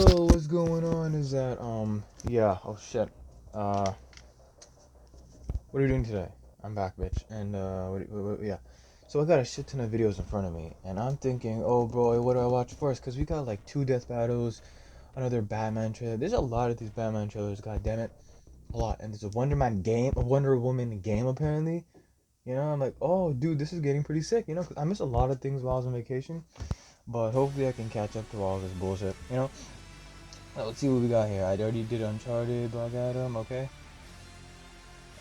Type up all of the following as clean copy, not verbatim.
Yo, what's going on is that, yeah, oh shit. Uh, what are you doing today? I'm back, bitch. And, yeah. So I got a shit ton of videos in front of me, and I'm thinking, oh, bro, what do I watch first? Because we got like two death battles, another Batman trailer. There's a lot of these Batman trailers, god damn it. A lot. And there's a Wonder Woman game, apparently. You know, I'm like, oh, dude, this is getting pretty sick, you know, 'cause I missed a lot of things while I was on vacation. But hopefully I can catch up to all this bullshit, you know? Let's see what we got here. I already did Uncharted, Black Adam, okay.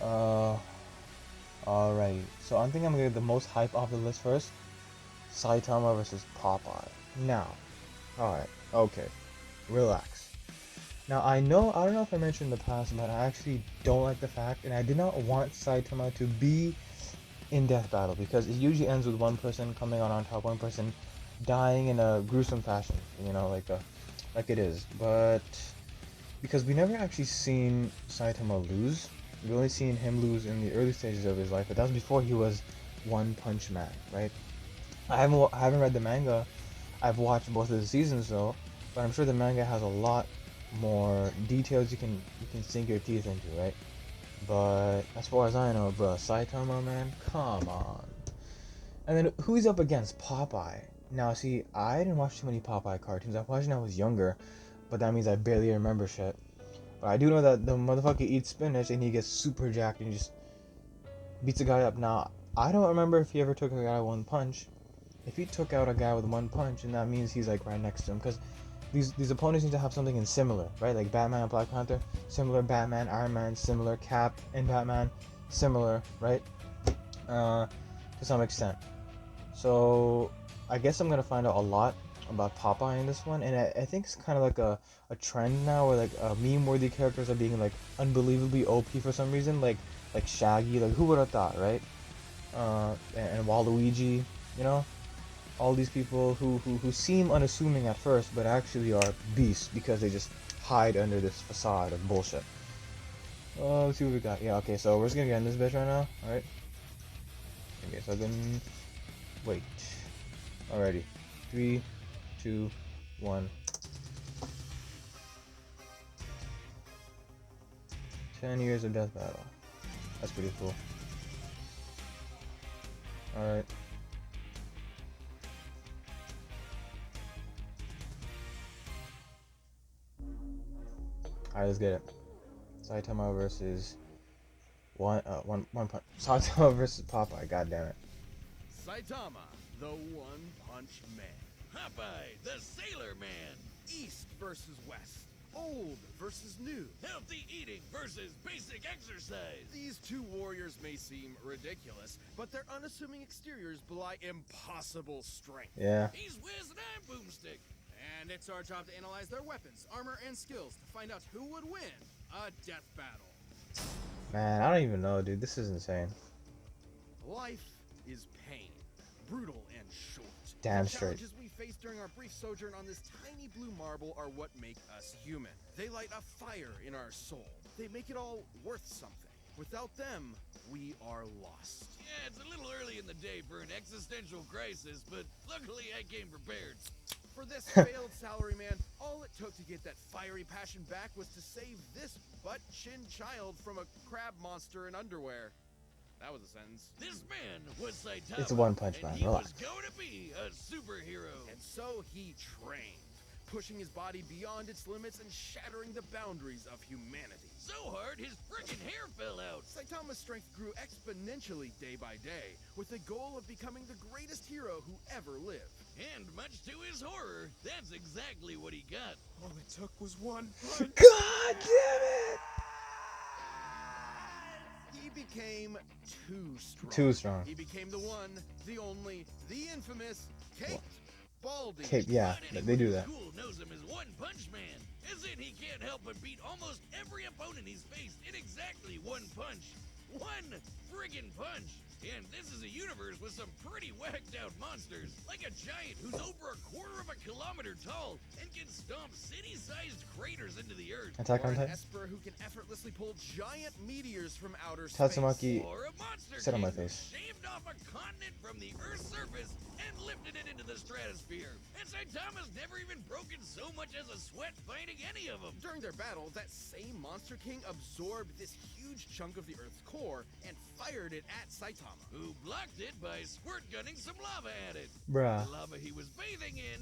Uh, alright. So I think I'm gonna get the most hype off the list first. Saitama versus Popeye. Now, alright, okay. Relax. Now I don't know if I mentioned in the past, but I actually don't like the fact, and I did not want Saitama to be in Death Battle because it usually ends with one person coming on top, one person dying in a gruesome fashion, you know, like it is. But because we never actually seen Saitama lose. We only seen him lose in the early stages of his life, but that was before he was One Punch Man, right? I haven't read the manga. I've watched both of the seasons though, but I'm sure the manga has a lot more details you can sink your teeth into, right? But as far as I know, bro, Saitama, man, come on. And then who he's up against? Popeye. Now, see, I didn't watch too many Popeye cartoons. I watched when I was younger, but that means I barely remember shit. But I do know that the motherfucker eats spinach and he gets super jacked and just beats a guy up. Now, I don't remember if he ever took a guy with one punch. If he took out a guy with one punch, and that means he's like right next to him, because these opponents need to have something in similar, right? Like Batman and Black Panther, similar. Batman, Iron Man, similar. Cap and Batman, similar, right? To some extent. So I guess I'm gonna find out a lot about Popeye in this one, and I think it's kind of like a trend now where like meme-worthy characters are being like unbelievably OP for some reason, like Shaggy, like who would have thought, right? And Waluigi, you know, all these people who seem unassuming at first, but actually are beasts because they just hide under this facade of bullshit. Let's see what we got. Yeah, okay, so we're just gonna get in this bitch right now. All right. Okay, so then wait. Alrighty. 3, 2, 1. 10 years of Death Battle. That's pretty cool. Alright. Alright, let's get it. Saitama versus one punch. Saitama versus Popeye, god damn it. Saitama, the One Punch Man. Popeye, the Sailor Man. East versus West. Old versus new. Healthy eating versus basic exercise. These two warriors may seem ridiculous, but their unassuming exteriors belie impossible strength. Yeah. He's Wiz and I'm Boomstick. And it's our job to analyze their weapons, armor, and skills to find out who would win a death battle. Man, I don't even know, dude. This is insane. Life is pain, brutal and short. Damn The straight. challenges we face during our brief sojourn on this tiny blue marble are what make us human. They light a fire in our soul. They make it all worth something. Without them, we are lost. Yeah, it's a little early in the day for an existential crisis, but luckily I came prepared. For this failed salaryman, all it took to get that fiery passion back was to save this butt-chin child from a crab monster in underwear. That was a sentence. This man was Saitama. It's a One Punch and Man, he relax. was going to be a superhero. And so he trained, pushing his body beyond its limits and shattering the boundaries of humanity. So hard, his frickin' hair fell out. Saitama's strength grew exponentially day by day, with the goal of becoming the greatest hero who ever lived. And much to his horror, that's exactly what he got. All it took was one punch. God damn it! He became too strong. Too strong. He became the one, the only, the infamous Cape Baldy. Cape, yeah, But they do anyone that. in school knows him as One Punch Man. As in, he can't help but beat almost every opponent he's faced in exactly one punch. One friggin' punch. And this is a universe with some pretty whacked out monsters, like a giant who's over 1/4 of a kilometer tall and can stomp cities sized craters into the earth. Attack Or on an Titan. Esper who can effortlessly pull giant meteors from outer Tatsumaki. space. Or a monster Sit on my king who face. shaved off a continent from the Earth's surface and lifted it into the stratosphere. And Saitama's never even broken so much as a sweat fighting any of them. During their battle, that same Monster King absorbed this huge chunk of the Earth's core and fired it at Saitama. Who blocked it by squirt gunning some lava at it. Bruh. The lava he was bathing in,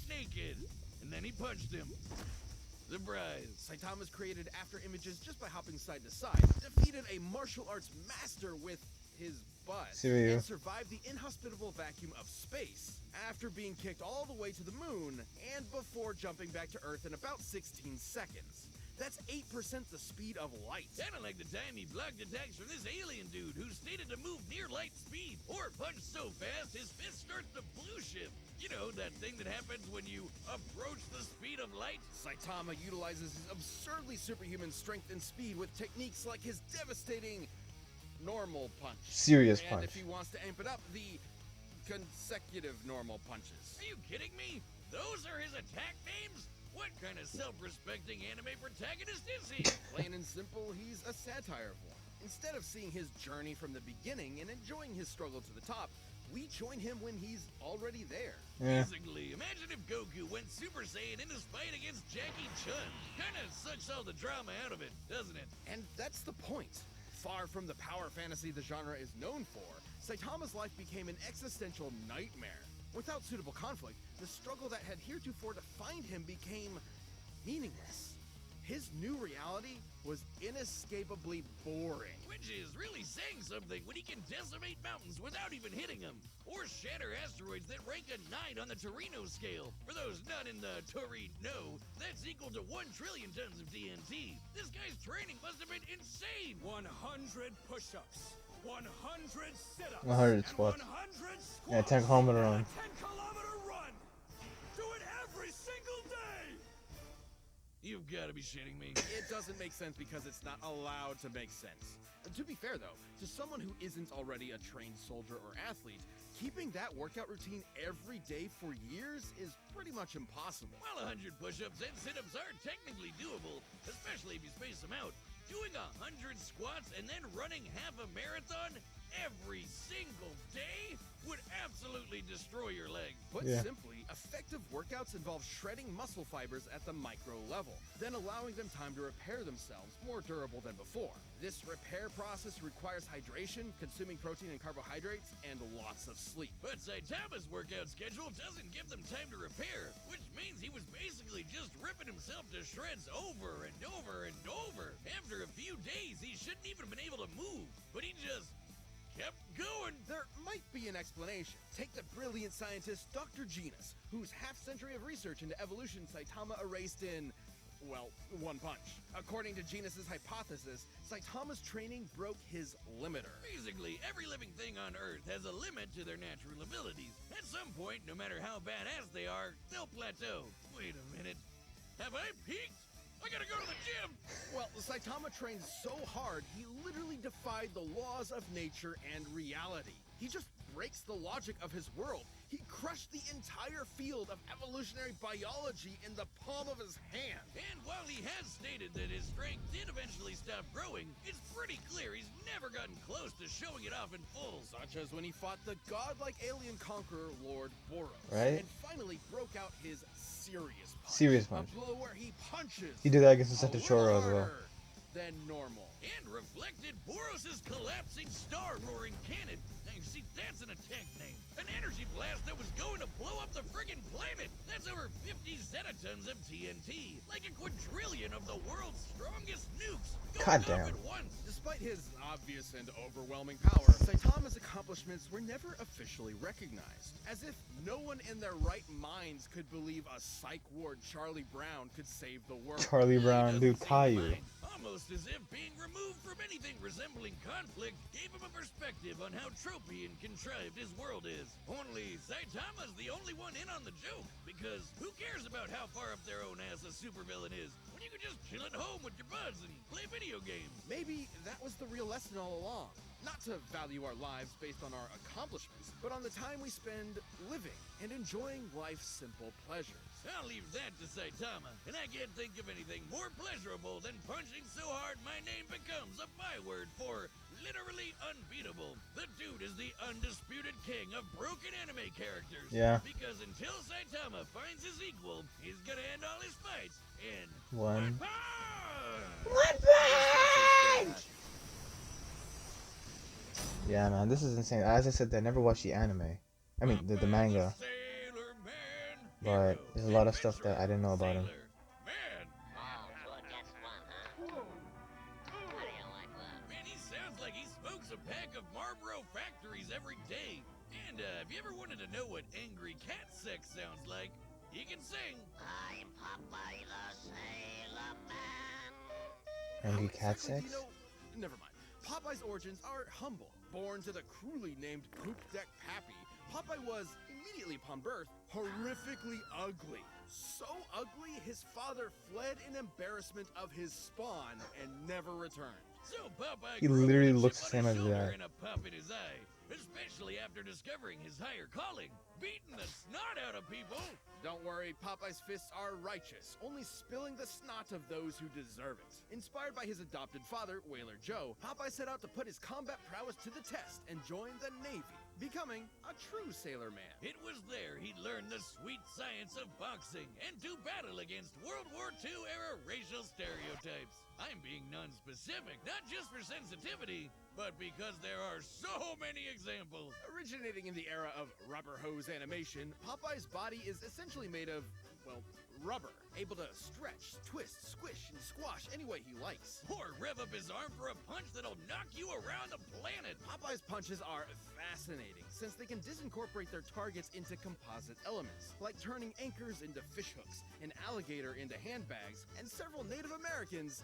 naked. And then he punched him. Surprise. Saitama's created after images just by hopping side to side, defeated a martial arts master with his butt, Seryu. and survived the inhospitable vacuum of space after being kicked all the way to the moon and before jumping back to Earth in about 16 seconds. That's 8% the speed of light. Kinda like the time he blocked attacks from this alien dude who stated to move near light speed or punch so fast his fist starts to blue shift. You know, that thing that happens when you approach the speed of light? Saitama utilizes his absurdly superhuman strength and speed with techniques like his devastating normal punch. Serious And punch. if he wants to amp it up, the consecutive normal punches. Are you kidding me? Those are his attack names? What kind of self-respecting anime protagonist is he? Plain and simple, he's a satire of one. Instead of seeing his journey from the beginning and enjoying his struggle to the top, we join him when he's already there. Yeah. Basically, imagine if Goku went Super Saiyan in his fight against Jackie Chun. Kinda sucks all the drama out of it, doesn't it? And that's the point. Far from the power fantasy the genre is known for, Saitama's life became an existential nightmare. Without suitable conflict, the struggle that had heretofore defined him became meaningless. His new reality was inescapably boring. Which is really saying something when he can decimate mountains without even hitting them, or shatter asteroids that rank a 9 on the Torino scale. For those not in the Torino, that's equal to 1 trillion tons of TNT. This guy's training must have been insane. 100 push-ups, 100 sit-ups, 100 and squats. 100 squats, Yeah, 10-kilometer and run. a 10-kilometer run. Do it every single day. You've got to be shitting me. It doesn't make sense because it's not allowed to make sense. To be fair though, to someone who isn't already a trained soldier or athlete, keeping that workout routine every day for years is pretty much impossible. While 100 push-ups and sit-ups are technically doable, especially if you space them out, doing 100 squats and then running half a marathon every single day would absolutely destroy your legs. Put Yeah. simply, effective workouts involve shredding muscle fibers at the micro level, then allowing them time to repair themselves more durable than before. This repair process requires hydration, consuming protein and carbohydrates, and lots of sleep. But Saitama's workout schedule doesn't give them time to repair, which means he was basically just ripping himself to shreds over and over and over. After a few days, he shouldn't even have been able to move, but he just kept going. There might be an explanation. Take the brilliant scientist Dr. Genus, whose half-century of research into evolution Saitama erased in, well, one punch. According to Genus's hypothesis, Saitama's training broke his limiter. Basically, every living thing on Earth has a limit to their natural abilities. At some point, no matter how badass they are, they'll plateau. Wait a minute. Have I peaked? I gotta go to the gym! Well, Saitama trained so hard, he literally defied the laws of nature and reality. He just breaks the logic of his world. He crushed the entire field of evolutionary biology in the palm of his hand. And while he has stated that his strength did eventually stop growing, it's pretty clear he's never gotten close to showing it off in full. Such as when he fought the godlike alien conqueror, Lord Boros. Right. And finally broke out his serious punch. Serious punch. A blow where he punches. He did that against the a little Choro as well. harder than normal. And reflected Boros' collapsing star-roaring cannon. Now you see, that's an attack name. An energy blast that was going to blow up the friggin' planet. That's over 50 zetatons of TNT. Like a quadrillion of the world's strongest nukes. God Going off damn. at once. Despite his obvious and overwhelming power, Saitama's accomplishments were never officially recognized. As if no one in their right minds could believe a psych ward Charlie Brown could save the world. Charlie Brown, He dude, doesn't Caillou. seem fine. Almost as if being removed from anything resembling conflict gave him a perspective on how tropey and contrived his world is. Only Saitama's the only one in on the joke, because who cares about how far up their own ass a supervillain is when you can just chill at home with your buds and play video games? Maybe that was the real lesson all along. Not to value our lives based on our accomplishments, but on the time we spend living and enjoying life's simple pleasures. I'll leave that to Saitama, and I can't think of anything more pleasurable than punching so hard my name becomes a byword for literally unbeatable. The dude is the undisputed king of broken anime characters. Yeah. Because until Saitama finds his equal, he's gonna end all his fights in One punch! punch! Yeah, man, this is insane. As I said, I never watched the anime. I mean, the manga. Sailor Man, But there's a lot of stuff that I didn't know about him. Sailor Man. Oh, just one, huh? How do you like that? Man, he sounds like he smokes a pack of Marlboro Factories every day. And if you ever wanted to know what angry cat sex sounds like, he can sing. I'm Popeye the Sailor Man. Angry How cat exactly sex? do you know? Never mind. Popeye's origins are humble. Born to the cruelly named Poop Deck Pappy, Popeye was, immediately upon birth, horrifically ugly. So ugly, his father fled in embarrassment of his spawn and never returned. So Popeye He grew up literally with a looks chip the same on as his his shoulder dad. and a pop in his eye, especially after discovering his higher calling, beating the snot out of people. Don't worry, Popeye's fists are righteous, only spilling the snot of those who deserve it. Inspired by his adopted father, Whaler Joe, Popeye set out to put his combat prowess to the test and join the Navy, becoming a true sailor man. It was there he learned the sweet science of boxing and to battle against World War II era racial stereotypes. I'm being non-specific, not just for sensitivity, but because there are so many examples. Originating in the era of rubber hose animation, Popeye's body is essentially made of, well, rubber, able to stretch, twist, squish, and squash any way he likes. Or rev up his arm for a punch that'll knock you around the planet. Popeye's punches are fascinating, since they can disincorporate their targets into composite elements, like turning anchors into fishhooks, an alligator into handbags, and several Native Americans.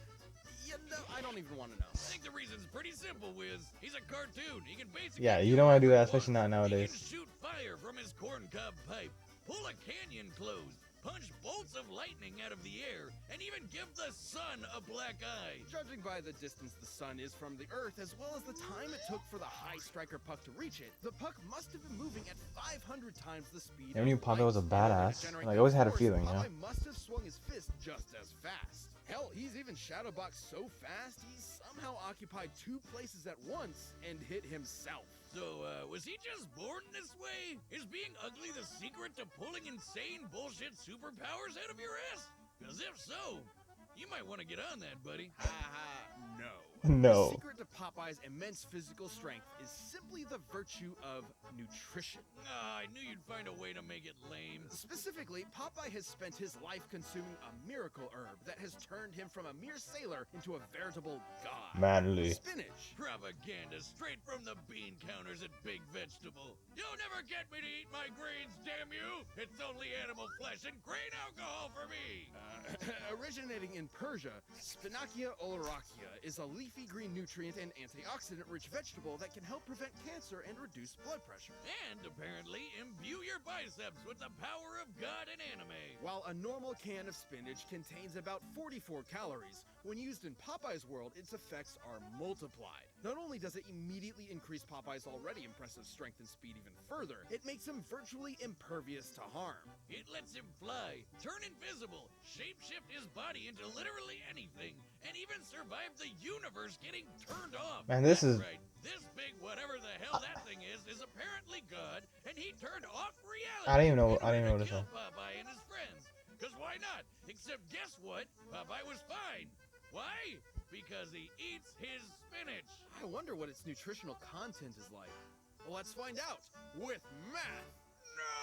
You know, I don't even want to know. I think the reason's pretty simple, Wiz. He's a cartoon. He can basically Yeah, you don't want to do that, whatever he especially not wants. nowadays. He can shoot fire from his corncob pipe, pull a canyon closed, punch bolts of lightning out of the air, and even give the sun a black eye. Judging by the distance the sun is from the Earth, as well as the time it took for the high striker puck to reach it, the puck must have been moving at 500 times the speed I knew of Popeye was a light. In order to badass. generate Like, I always that had a force, feeling, you know? Popeye must have swung his fist just as fast. Hell, he's even shadowboxed so fast, he somehow occupied two places at once and hit himself. So, was he just born this way? Is being ugly the secret to pulling insane bullshit superpowers out of your ass? Because if so, you might want to get on that, buddy. Ha ha, no. No. The secret to Popeye's immense physical strength is simply the virtue of nutrition. I knew you'd find a way to make it lame. Specifically, Popeye has spent his life consuming a miracle herb that has turned him from a mere sailor into a veritable god. Manly. Spinach. Propaganda straight from the bean counters at Big Vegetable. You'll never get me to eat my greens, damn you! It's only animal flesh and grain alcohol for me! Originating in Persia, Spinacia oleracea is a leafy green nutrient and antioxidant-rich vegetable that can help prevent cancer and reduce blood pressure. And apparently imbue your biceps with the power of God and anime. While a normal can of spinach contains about 44 calories, when used in Popeye's world, its effects are multiplied. Not only does it immediately increase Popeye's already impressive strength and speed even further, it makes him virtually impervious to harm. It lets him fly, turn invisible, shapeshift his body into literally anything, and even survive the universe getting turned off. Man, this is- That's right. This big whatever the hell that thing is apparently God, and he turned off reality. I didn't even know- in I didn't order know to this kill Popeye and his friends. Because why not? Except guess what? Popeye was fine. Why? Because he eats his spinach. I wonder what its nutritional content is like. Let's find out with math.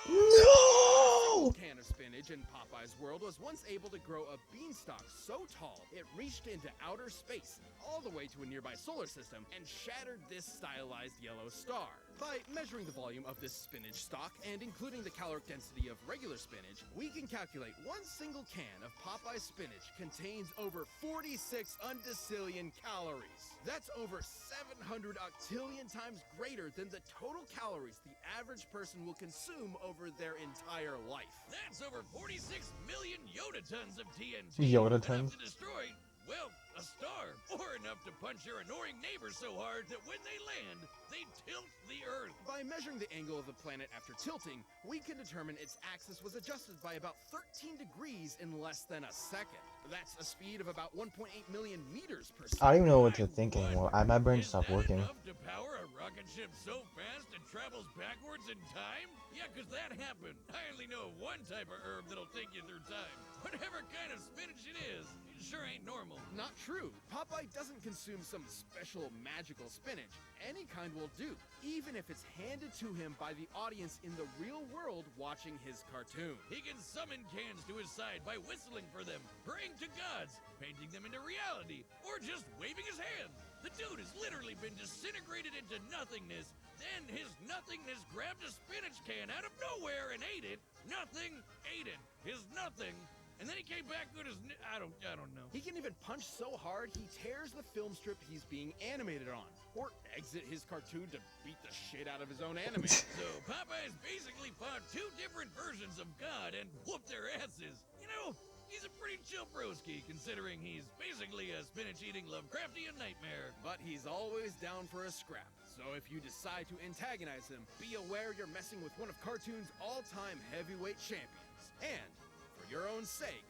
No! A can of spinach in Popeye's world was once able to grow a beanstalk so tall it reached into outer space, all the way to a nearby solar system, and shattered this stylized yellow star. By measuring the volume of this spinach stalk and including the caloric density of regular spinach, we can calculate one single can of Popeye's spinach contains over 46 undecillion calories. That's over 700 octillion times greater than the total calories the average person will consume over their entire life. That's over 46 million Yoda tons of TNT. Yoda enough tons? to destroy, well, a star, or enough to punch your annoying neighbor so hard that when they land, they tilt the Earth. By measuring the angle of the planet after tilting, we can determine its axis was adjusted by about 13 degrees in less than a second. That's a speed of about 1.8 million meters per second. I don't even know what to think anymore. My brain just stopped working. Enough to power a rocket ship so fast it travels backwards in time? Yeah, 'cause that happened. I only know of one type of herb that'll take you through time. Whatever kind of spinach it sure ain't normal. Not true. Popeye doesn't consume some special magical spinach. Any kind will do, even if it's handed to him by the audience in the real world watching his cartoon. He can summon cans to his side by whistling for them, praying to gods, painting them into reality, or just waving his hand. The dude has literally been disintegrated into nothingness. Then his nothingness grabbed a spinach can out of nowhere and ate it. Nothing ate it. His nothing. And then he came back with his I don't know. He can even punch so hard he tears the film strip he's being animated on, or exit his cartoon to beat the shit out of his own anime. So Popeye's basically fought two different versions of God and whooped their asses. You know, he's a pretty chill broski, considering he's basically a spinach-eating Lovecraftian nightmare. But he's always down for a scrap. So if you decide to antagonize him, be aware you're messing with one of cartoon's all-time heavyweight champions. And for your own sake,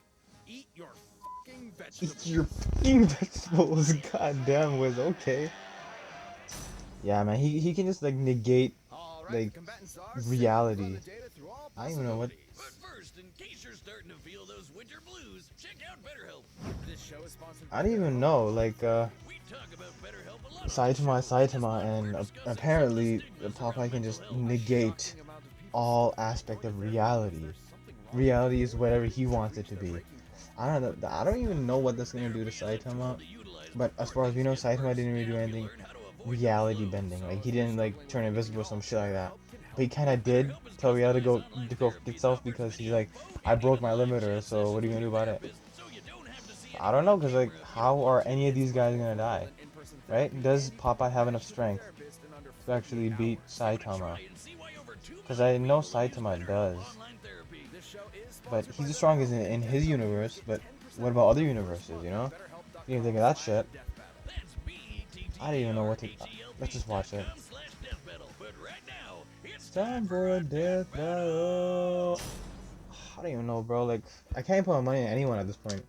eat your fucking vegetables. Eat your fucking vegetables. Goddamn, Wiz. Okay. Yeah, man. He can just like negate like reality. I don't even know what. But first, in case you're starting to feel those winter blues, check out BetterHelp. This show is sponsored I don't even know. Like We talk about BetterHelp a lot. Saitama, and apparently Popeye can just negate all aspect of reality. Reality is whatever he wants it to be. I don't even know what that's gonna do to Saitama, but as far as we know, Saitama didn't really do anything reality bending. Like he didn't like turn invisible or some shit like that. But he kind of did tell reality to go fuck itself because he's like, I broke my limiter, so what are you gonna do about it? I don't know, cause like, how are any of these guys gonna die? Right? Does Popeye have enough strength to actually beat Saitama? Because I know Saitama does. But he's the strongest in his universe, but what about other universes, you know? You didn't think of that shit. I don't even know what to... Let's just watch it. It's time for a death battle. I don't even know, bro. Like, I can't put my money on anyone at this point.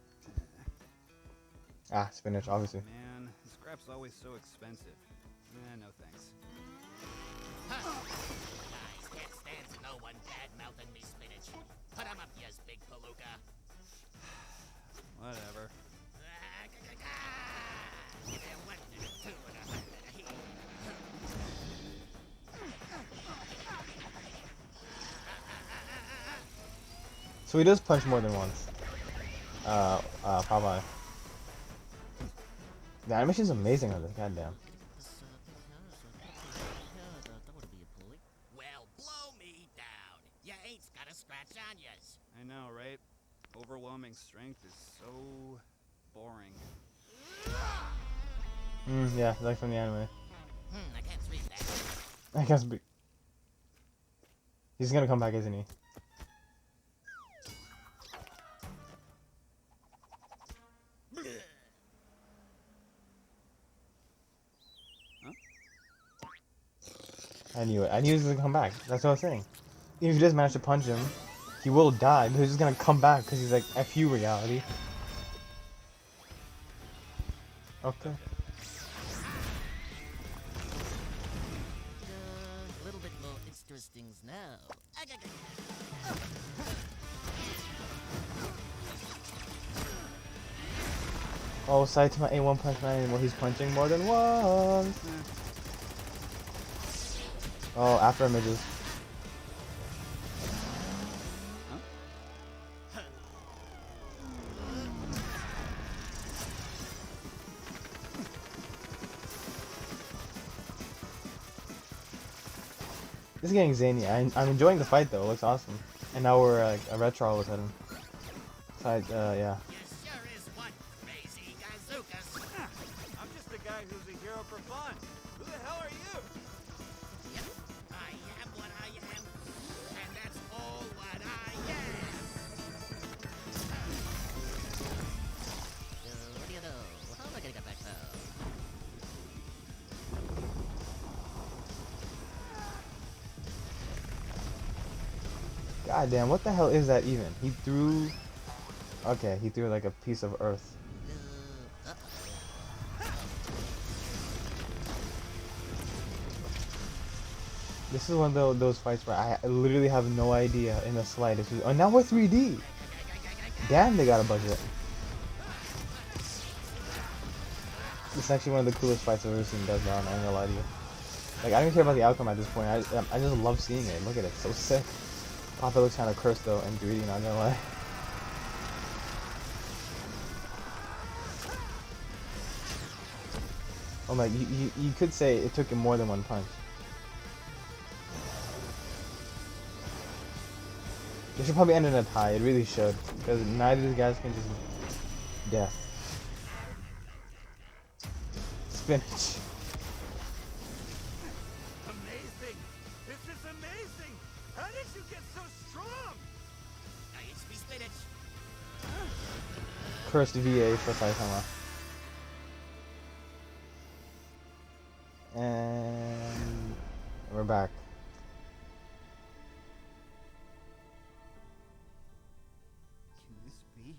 Ah, spinach, obviously. Man, scrap's always so expensive. No thanks. Guys, can't stand no one bad-mouthing me spinach. Put 'em up, yes, big palooka. Whatever. Give him 1, 2, and a 100. So he does punch more than once. Popeye. The animation's amazing on this, goddamn. Well, blow me down. You ain't got a scratch on yas. I know, right? Overwhelming strength is so boring. Yeah, like from the anime. I can't read that. I guess he's gonna come back, isn't he? I knew it. I knew he was gonna come back. That's what I was saying. If he does manage to punch him, he will die, but he's just gonna come back because he's like, F you, reality. Okay. A little bit more interesting now. Oh, Saitama ain't One Punch Man anymore. He's punching more than once. Oh, after images. This is getting zany. I'm enjoying the fight though. It looks awesome. And now we're a red trial with him. Yeah. You sure is one crazy gazookas. I'm just a guy who's a hero for fun. Who the hell are you? Yep, I am what I am, and that's all what I am. What do you know? How God damn, what the hell is that even? He threw... Okay, he threw like a piece of earth. This is one of those fights where I literally have no idea in the slightest. Oh, now we're 3D! Damn, they got a budget. This is actually one of the coolest fights I've ever seen Deathbattle, I'm not gonna lie to you. Like, I don't even care about the outcome at this point. I just love seeing it. Look at it, it's so sick. Popeye looks kind of cursed though and 3D, not gonna lie. Oh my, you could say it took him more than one punch. They should probably end in a tie, it really should. Because neither of these guys can just... Death. Spinach. Amazing! This is amazing! How did you get so strong? It's me spinach. Cursed VA for Saitama. And... we're back. Can this be?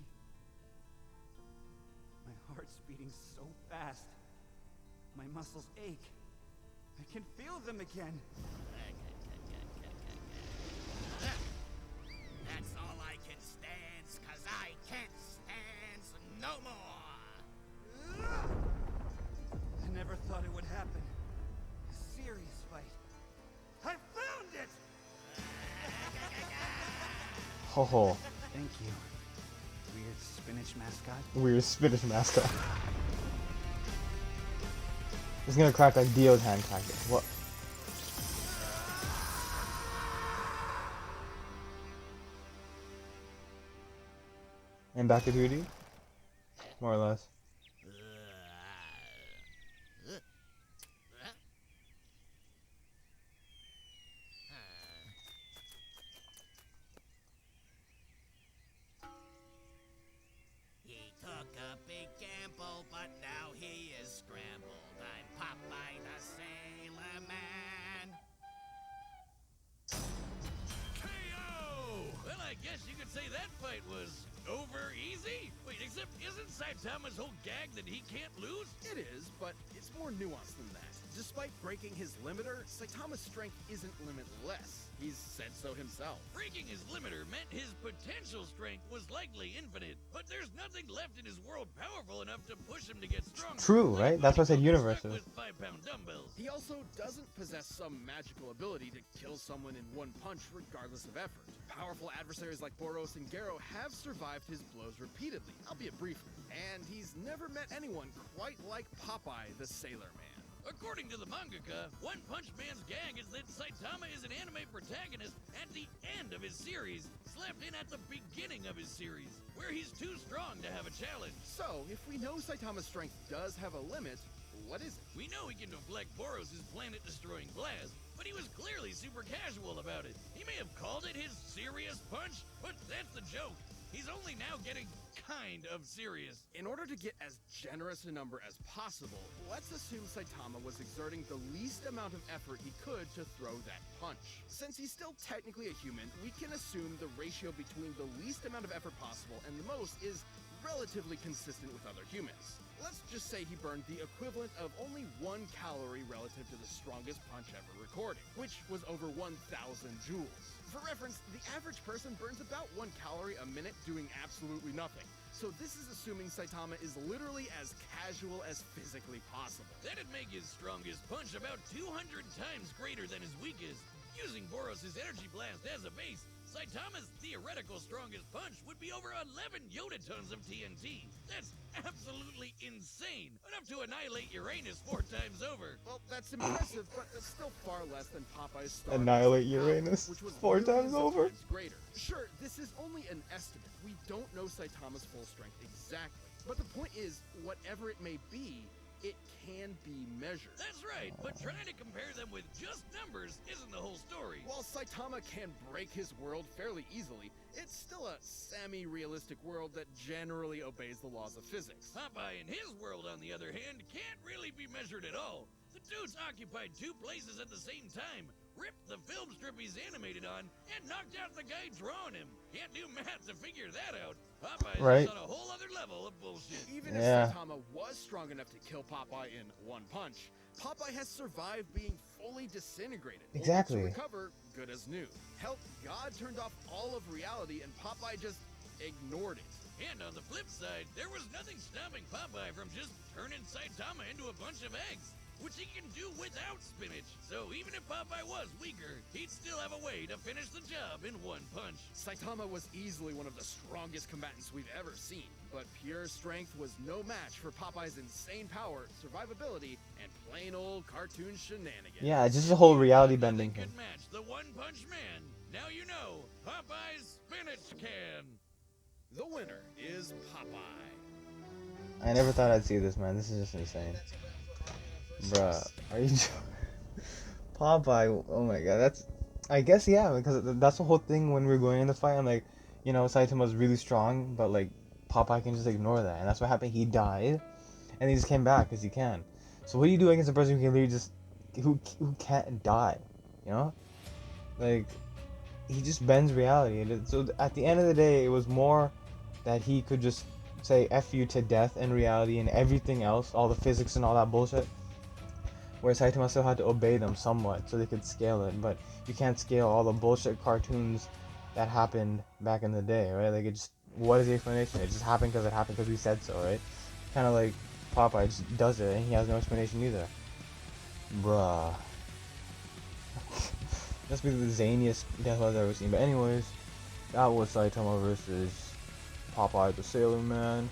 My heart's beating so fast. My muscles ache. I can feel them again. That's all I can stand, 'cause I can't stand no more. I never thought it would happen. A serious fight. I found it! Ho ho. Thank you. Weird spinach mascot. Weird spinach mascot. It's gonna crack like Dio's hand cracked it. What? And back to 3D? More or less. He took a big gamble, but now he is scrambled. I'm Popeye the Sailor Man. KO! Well, I guess you could say that fight was over easy. Wait, except isn't Saitama's whole gag that he can't lose? It is, but it's more nuanced than that. Despite breaking his limiter, Saitama's strength isn't limitless. He's said so himself. Breaking his limiter meant his potential strength was likely infinite, but there's nothing left in his world powerful enough to push him to get stronger. True, right? That's why I said universe. With 5-pound dumbbells. He also doesn't possess some magical ability to kill someone in one punch regardless of effort. Powerful adversaries like Boros and Garo have survived his blows repeatedly, albeit briefly, and he's never met anyone quite like Popeye the Sailor Man. According to the mangaka, One Punch Man's gag is that Saitama is an anime protagonist at the end of his series, slapped in at the beginning of his series, where he's too strong to have a challenge. So, if we know Saitama's strength does have a limit, what is it? We know he can deflect Boros' planet-destroying blast, but he was clearly super casual about it. He may have called it his serious punch, but that's the joke. He's only now getting kind of serious. In order to get as generous a number as possible, let's assume Saitama was exerting the least amount of effort he could to throw that punch. Since he's still technically a human, we can assume the ratio between the least amount of effort possible and the most is relatively consistent with other humans. Let's just say he burned the equivalent of only 1 calorie relative to the strongest punch ever recorded, which was over 1,000 joules. For reference, the average person burns about 1 calorie a minute doing absolutely nothing. So this is assuming Saitama is literally as casual as physically possible. That'd make his strongest punch about 200 times greater than his weakest. Using Boros' energy blast as a base, Saitama's theoretical strongest punch would be over 11 yotatons of TNT. That's absolutely insane. Enough to annihilate Uranus 4 times over. Well, that's impressive, but it's still far less than Popeye's star. Annihilate Uranus which was 4 millions times of over? times greater. Sure, this is only an estimate. We don't know Saitama's full strength exactly. But the point is, whatever it may be, it can be measured. That's right, but trying to compare them with just numbers isn't the whole story. While Saitama can break his world fairly easily, it's still a semi-realistic world that generally obeys the laws of physics. Popeye in his world, on the other hand, can't really be measured at all. The dude's occupied 2 places at the same time, ripped the film strip he's animated on, and knocked out the guy drawing him. Can't do math to figure that out. Popeye's Right. just on a whole other level of bullshit. Even Yeah. if Saitama was strong enough to kill Popeye in one punch, Popeye has survived being fully disintegrated. only Exactly. To recover, good as new. Hell, God turned off all of reality and Popeye just ignored it. And on the flip side, there was nothing stopping Popeye from just turning Saitama into a bunch of eggs, which he can do without spinach. So even if Popeye was weaker, he'd still have a way to finish the job in one punch. Saitama was easily one of the strongest combatants we've ever seen, but pure strength was no match for Popeye's insane power, survivability, and plain old cartoon shenanigans. Yeah, just the whole reality bending Nothing thing. could match the One Punch Man. Now you know, Popeye's spinach can. The winner is Popeye. I never thought I'd see this, man. This is just insane. Bruh, are you Popeye, oh my god, that's... I guess, yeah, because that's the whole thing when we're going in the fight. I'm like, you know, Saitama's really strong, but, like, Popeye can just ignore that. And that's what happened. He died, and he just came back because he can. So what do you do against a person who can literally just... Who can't die, you know? Like, he just bends reality. So at the end of the day, it was more that he could just say F you to death and reality and everything else, all the physics and all that bullshit. Whereas Saitama still had to obey them somewhat so they could scale it, but you can't scale all the bullshit cartoons that happened back in the day, right? Like, it just, what is the explanation? It just happened because we said so, right? Kind of like Popeye just does it and he has no explanation either. Bruh. That's be the zaniest death I've ever seen. But anyways, that was Saitama versus Popeye the Sailor Man.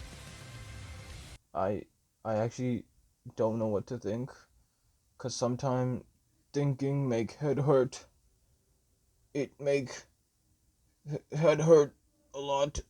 I actually don't know what to think, cause sometimes thinking make head hurt. It make head hurt a lot.